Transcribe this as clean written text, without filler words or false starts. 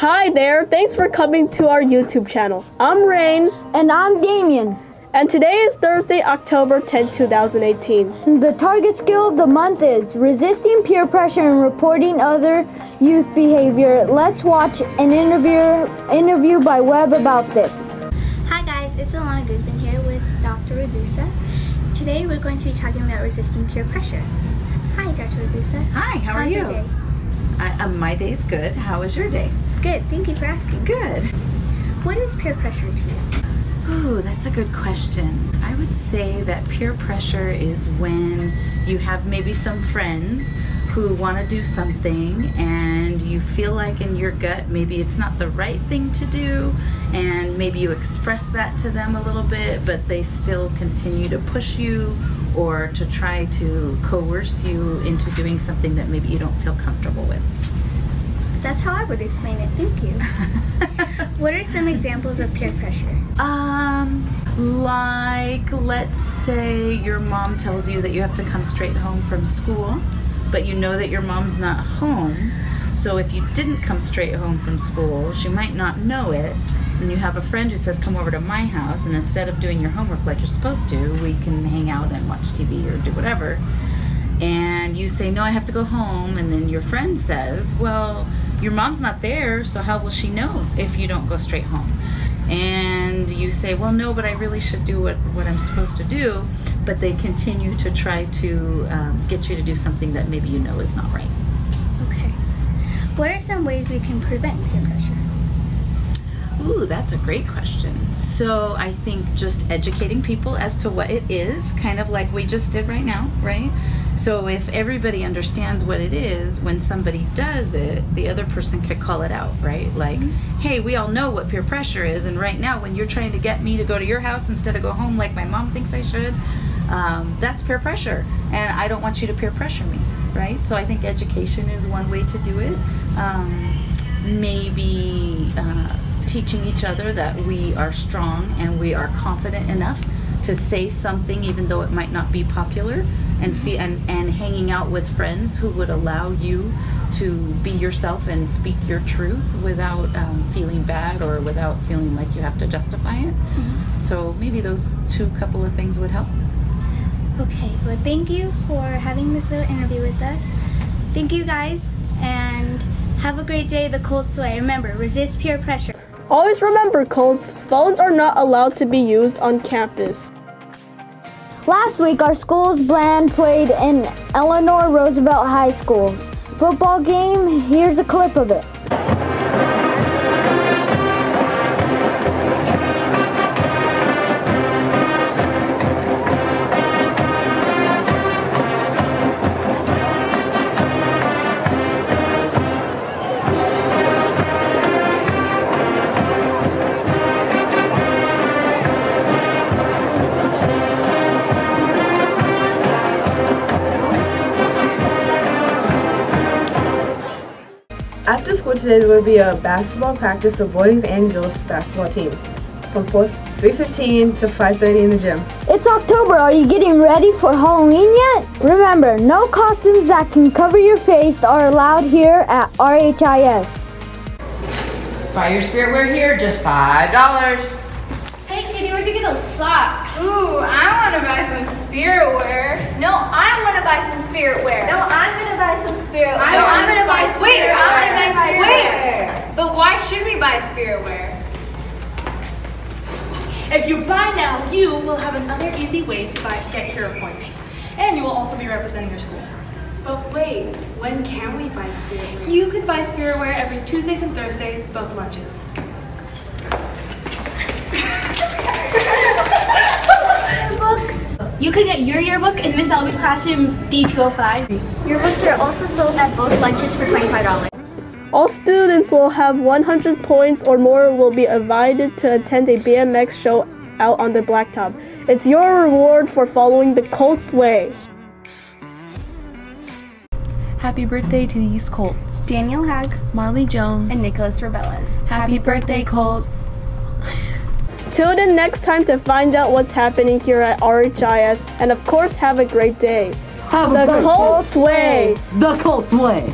Hi there, thanks for coming to our YouTube channel. I'm Rain. And I'm Damien. And today is Thursday, October 10, 2018. The target skill of the month is resisting peer pressure and reporting other youth behavior. Let's watch an interview by Webb about this. Hi guys, it's Alana Guzman here with Dr. Ragusa. Today we're going to be talking about resisting peer pressure. Hi Dr. Ragusa. Hi, how are you? How's your day? My day's good. How was your day? Good, thank you for asking. Good. What is peer pressure to you? Ooh, that's a good question. I would say that peer pressure is when you have maybe some friends who want to do something and you feel like in your gut maybe it's not the right thing to do, and maybe you express that to them a little bit, but they still continue to push you or to try to coerce you into doing something that maybe you don't feel comfortable with. That's how I would explain it, thank you. What are some examples of peer pressure? Like, let's say your mom tells you that you have to come straight home from school, but you know that your mom's not home. So if you didn't come straight home from school, she might not know it. And you have a friend who says, come over to my house, and instead of doing your homework like you're supposed to, we can hang out and watch TV or do whatever. And you say, no, I have to go home. And then your friend says, well, your mom's not there, so how will she know if you don't go straight home? And you say, well, no, but I really should do what I'm supposed to do. But they continue to try to get you to do something that maybe you know is not right. Okay. What are some ways we can prevent peer pressure? Ooh, that's a great question. So I think just educating people as to what it is, kind of like we just did right now, right? So if everybody understands what it is, when somebody does it, the other person could call it out, right? Like, hey, we all know what peer pressure is, and right now when you're trying to get me to go to your house instead of go home like my mom thinks I should, that's peer pressure, and I don't want you to peer pressure me, right? So I think education is one way to do it. Maybe teaching each other that we are strong and we are confident enough to say something even though it might not be popular, and hanging out with friends who would allow you to be yourself and speak your truth without feeling bad or without feeling like you have to justify it. So maybe those couple of things would help. Okay, well thank you for having this little interview with us. Thank you guys, and have a great day the Colts way. Remember, resist peer pressure. Always remember, Colts, phones are not allowed to be used on campus. Last week, our school's band played in Eleanor Roosevelt High School's football game. Here's a clip of it. After school today, there will be a basketball practice of boys and girls basketball teams from 3:15 to 5:30 in the gym. It's October. Are you getting ready for Halloween yet? Remember, no costumes that can cover your face are allowed here at RHIS. Buy your spirit wear here, just $5. Hey kitty, where'd you get those socks? Ooh, I want to buy some spirit wear. No, I want to buy some spirit wear. No, I'm going to buy some spirit wear. No, I'm going to buy spirit wear. I want to buy spirit wear. wear. But why should we buy spirit wear? If you buy now, you will have another easy way to get hero points. And you will also be representing your school. But wait, when can we buy spirit wear? You can buy spirit wear every Tuesdays and Thursdays, both lunches. You could get your yearbook in Miss Elby's classroom D205. Yearbooks are also sold at both lunches for $25. All students will have 100 points or more will be invited to attend a BMX show out on the blacktop. It's your reward for following the Colts way. Happy birthday to these Colts. Daniel Hag, Marley Jones, and Nicholas Rebellas. Happy birthday, Colts. Tune in next time to find out what's happening here at RHIS, and of course, have a great day. Have the Colts way! The Colts way!